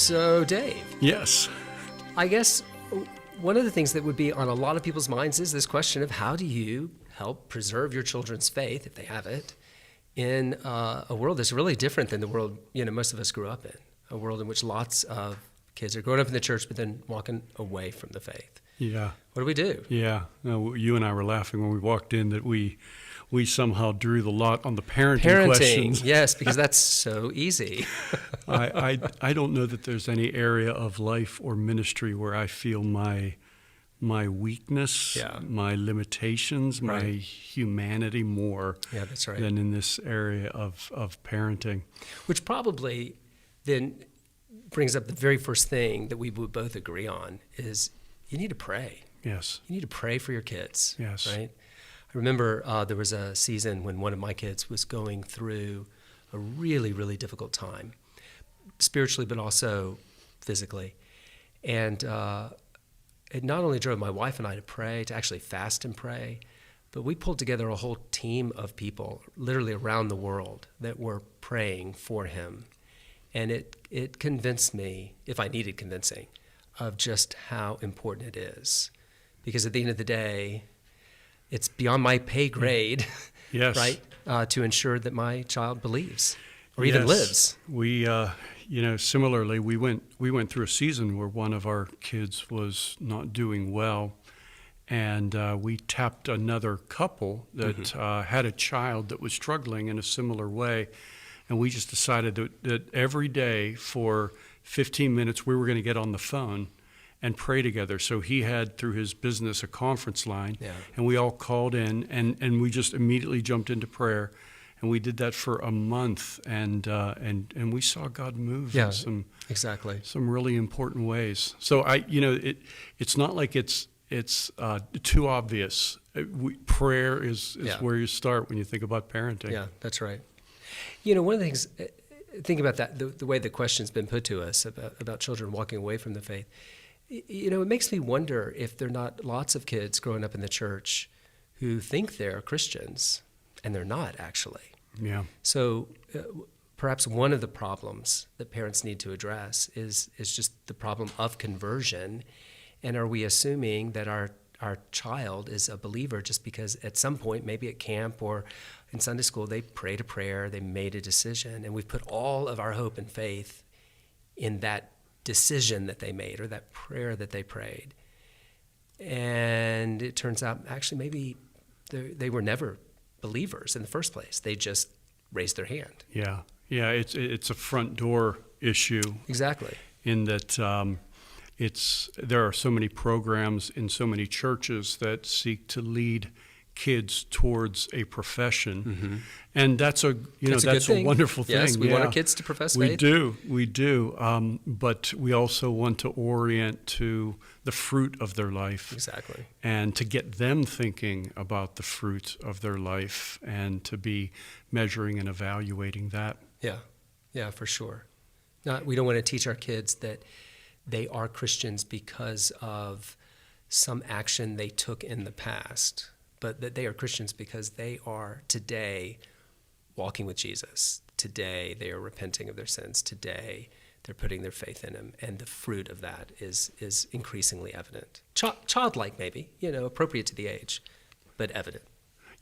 So, Dave. Yes. I guess one of the things that would be on a lot of people's minds is this question of how do you help preserve your children's faith, if they have it, in a world that's really different than the world most of us grew up in, a world in which lots of kids are growing up in the church but then walking away from the faith. Yeah. What do we do? Yeah. No, you and I were laughing when we walked in that we somehow drew the lot on the parenting questions. Yes, because that's so easy. I don't know that there's any area of life or ministry where I feel my weakness, my limitations, my humanity more that's right. than in this area of parenting. Which probably then brings up the very first thing that we would both agree on is you need to pray. Yes. You need to pray for your kids. Yes. Right? I remember there was a season when one of my kids was going through a really, really difficult time, spiritually but also physically. And it not only drove my wife and I to pray, to actually fast and pray, but we pulled together a whole team of people literally around the world that were praying for him. And it convinced me, if I needed convincing, of just how important it is. Because at the end of the day, it's beyond my pay grade, right, to ensure that my child believes or even lives. We, similarly, we went through a season where one of our kids was not doing well, and we tapped another couple that had a child that was struggling in a similar way, and we just decided that every day for 15 minutes we were going to get on the phone and pray together. So he had, through his business, a conference line, and we all called in, and we just immediately jumped into prayer, and we did that for a month, and we saw God move in some really important ways. So it's not like it's too obvious. Prayer is where you start when you think about parenting. Yeah, that's right. One of the things, think about that, the way the question's been put to us about children walking away from the faith. It makes me wonder if there are not lots of kids growing up in the church who think they're Christians, and they're not actually. Yeah. So perhaps one of the problems that parents need to address is just the problem of conversion. And are we assuming that our child is a believer just because at some point, maybe at camp or in Sunday school, they prayed a prayer, they made a decision, and we've put all of our hope and faith in that decision that they made or that prayer that they prayed. And it turns out actually maybe they were never believers in the first place. They just raised their hand. Yeah, it's a front door issue. Exactly. In that there are so many programs in so many churches that seek to lead kids towards a profession, and that's a wonderful thing. Yes, we want our kids to profess faith. We do, but we also want to orient to the fruit of their life, exactly, and to get them thinking about the fruit of their life, and to be measuring and evaluating that. Yeah, for sure. We don't want to teach our kids that they are Christians because of some action they took in the past, but that they are Christians because they are today walking with Jesus. Today they are repenting of their sins. Today they're putting their faith in him, and the fruit of that is increasingly evident. Childlike maybe, appropriate to the age, but evident.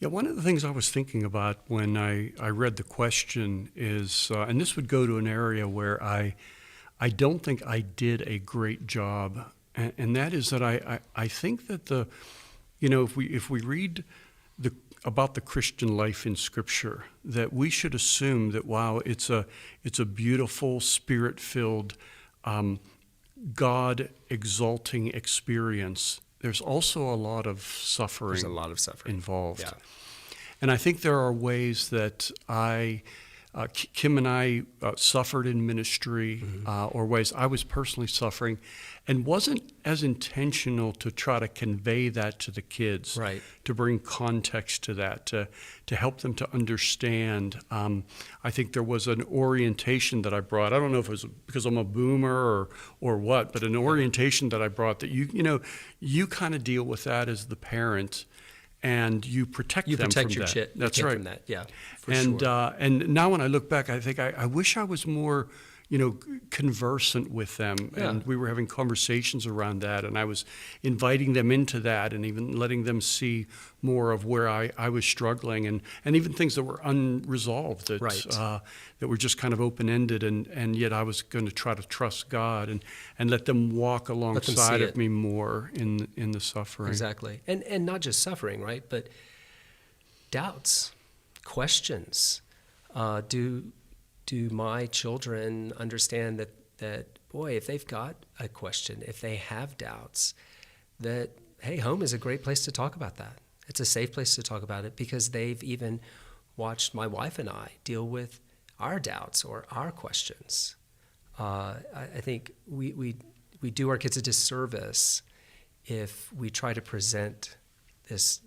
Yeah, one of the things I was thinking about when I read the question is, and this would go to an area where I don't think I did a great job, and that is that I think that if we read about the Christian life in Scripture, that we should assume that while it's a beautiful, Spirit-filled, God-exalting experience, there's also a lot of suffering. There's a lot of suffering involved. Yeah. And I think there are ways that Kim and I suffered in ministry, or ways I was personally suffering, and wasn't as intentional to try to convey that to the kids, right, to bring context to that, to help them to understand. I think there was an orientation that I brought. I don't know if it was because I'm a boomer or what, but an orientation that I brought that you kind of deal with that as the parent. And you protect them from that. Your That's right. From that. Yeah, for sure. And now when I look back, I think I wish I was more conversant with them, Yeah. and we were having conversations around that, and I was inviting them into that, and even letting them see more of where I was struggling, and even things that were unresolved, that Right. that were just kind of open-ended, and yet I was going to try to trust God and let them walk alongside of it. me more in the suffering. Exactly. And not just suffering, right? But doubts, questions. Do my children understand that boy, if they've got a question, if they have doubts, that, hey, home is a great place to talk about that. It's a safe place to talk about it because they've even watched my wife and I deal with our doubts or our questions. I think we do our kids a disservice if we try to present this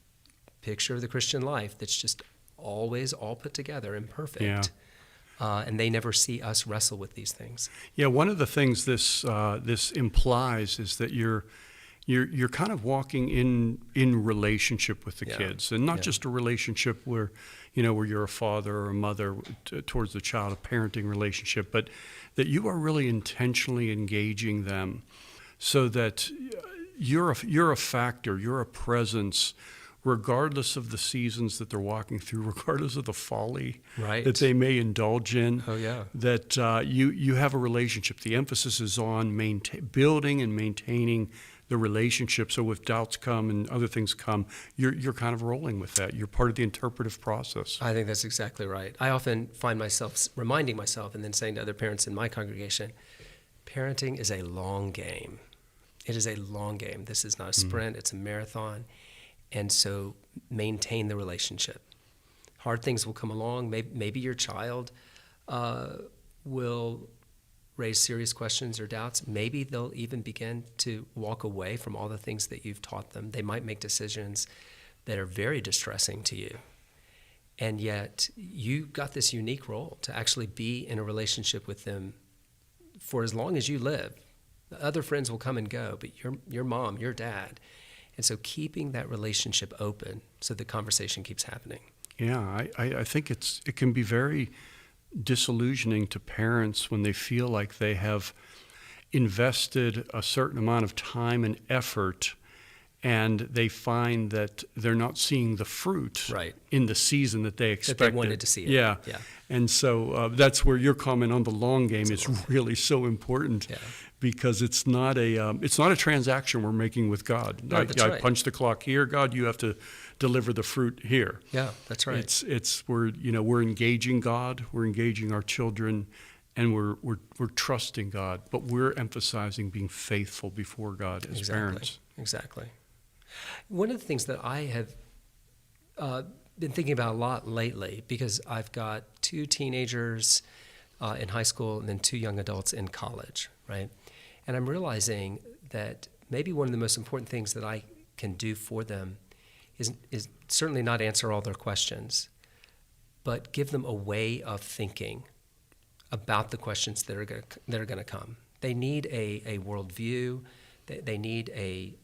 picture of the Christian life that's just always all put together and perfect. Yeah. And they never see us wrestle with these things. Yeah, one of the things this implies is that you're kind of walking in relationship with the kids, and not just a relationship where you're a father or a mother towards the child, a parenting relationship, but that you are really intentionally engaging them, so that you're a factor, you're a presence, regardless of the seasons that they're walking through, regardless of the folly that they may indulge in. Oh, yeah. That you have a relationship. The emphasis is on building and maintaining the relationship. So if doubts come and other things come, you're kind of rolling with that. You're part of the interpretive process. I think that's exactly right. I often find myself reminding myself and then saying to other parents in my congregation, parenting is a long game. It is a long game. This is not a sprint, it's a marathon. And so maintain the relationship. Hard things will come along. Maybe your child will raise serious questions or doubts. Maybe they'll even begin to walk away from all the things that you've taught them. They might make decisions that are very distressing to you. And yet you got this unique role to actually be in a relationship with them for as long as you live. The other friends will come and go, but your mom, your dad. And so keeping that relationship open so the conversation keeps happening. Yeah, I think it can be very disillusioning to parents when they feel like they have invested a certain amount of time and effort, and they find that they're not seeing the fruit in the season that they expected. That they wanted to see it. Yeah. And so that's where your comment on the long game is really so important. Yeah. Because it's not a transaction we're making with God. No, I punch the clock here, God, you have to deliver the fruit here. Yeah, that's right. We're engaging God, we're engaging our children, and we're trusting God, but we're emphasizing being faithful before God as parents. Exactly. One of the things that I have been thinking about a lot lately, because I've got 2 teenagers in high school and then 2 young adults in college, right? And I'm realizing that maybe one of the most important things that I can do for them is certainly not answer all their questions, but give them a way of thinking about the questions that are going to come. They need a worldview. They need a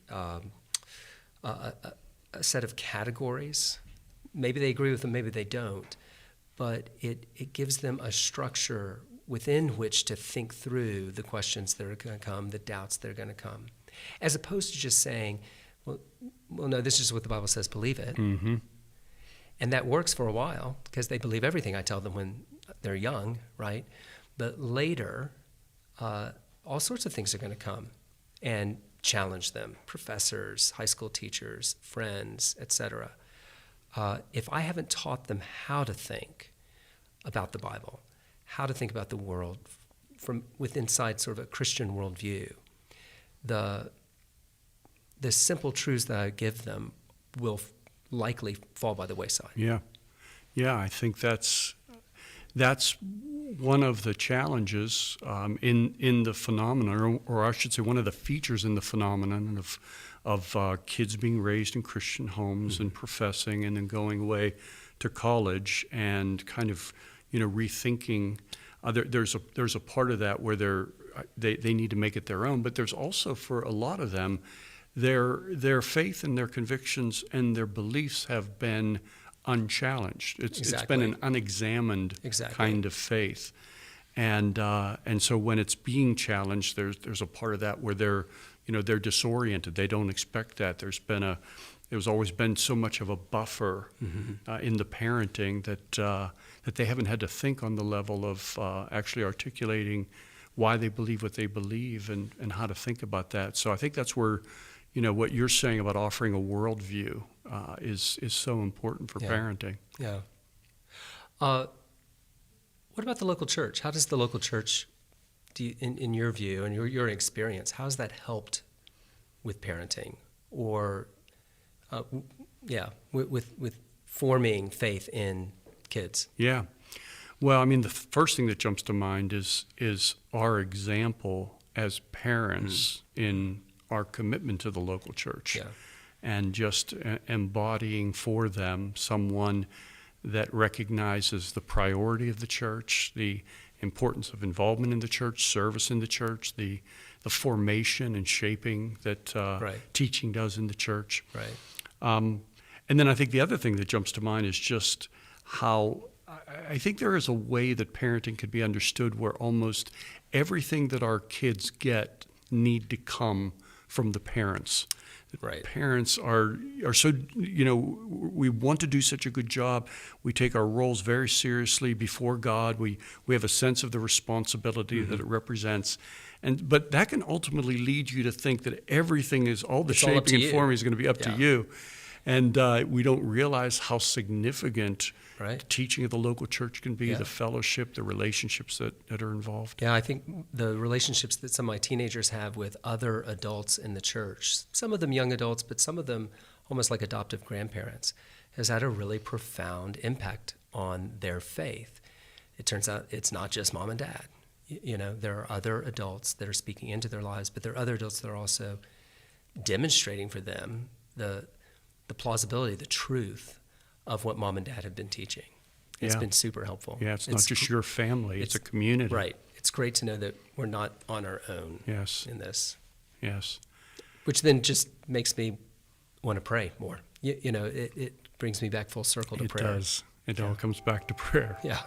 set of categories. Maybe they agree with them, maybe they don't, but it gives them a structure within which to think through the questions that are going to come, the doubts that are going to come, as opposed to just saying, well, no, this is what the Bible says, believe it. Mm-hmm. And that works for a while because they believe everything I tell them when they're young, right? But later, all sorts of things are going to come and challenge them, professors, high school teachers, friends, etc. If I haven't taught them how to think about the Bible, how to think about the world from inside sort of a Christian worldview, the simple truths that I give them will likely fall by the wayside. Yeah, I think that's one of the challenges in the phenomenon, or I should say, one of the features in the phenomenon of kids being raised in Christian homes and professing, and then going away to college and kind of rethinking. There's a part of that where they need to make it their own, but there's also, for a lot of them, their faith and their convictions and their beliefs have been unchallenged. It's been an unexamined kind of faith. And so when it's being challenged, there's a part of that where they're disoriented. They don't expect that. There's always been so much of a buffer in the parenting that they haven't had to think on the level of actually articulating why they believe what they believe and how to think about that. So I think that's where, what you're saying about offering a worldview is so important for parenting. Yeah. What about the local church? How does the local church, in your view and your experience, how has that helped with parenting or, with forming faith in kids? Yeah. Well, I mean, the first thing that jumps to mind is our example as parents in our commitment to the local church, and just embodying for them someone that recognizes the priority of the church, the importance of involvement in the church, service in the church, the formation and shaping that teaching does in the church. Right. And then I think the other thing that jumps to mind is just how I think there is a way that parenting could be understood where almost everything that our kids get need to come from the parents. Right. Parents are so, we want to do such a good job. We take our roles very seriously before God. We have a sense of the responsibility that it represents. But that can ultimately lead you to think that everything is, all the shaping and forming is going to be up to you. And we don't realize how significant the teaching of the local church can be, the fellowship, the relationships that are involved. Yeah, I think the relationships that some of my teenagers have with other adults in the church, some of them young adults, but some of them almost like adoptive grandparents, has had a really profound impact on their faith. It turns out it's not just mom and dad. There are other adults that are speaking into their lives, but there are other adults that are also demonstrating for them the plausibility, the truth of what mom and dad have been teaching. It's been super helpful. Yeah, it's not just your family, it's a community. Right. It's great to know that we're not on our own in this. Yes. Which then just makes me want to pray more. It brings me back full circle to prayer. It does. It all comes back to prayer. Yeah.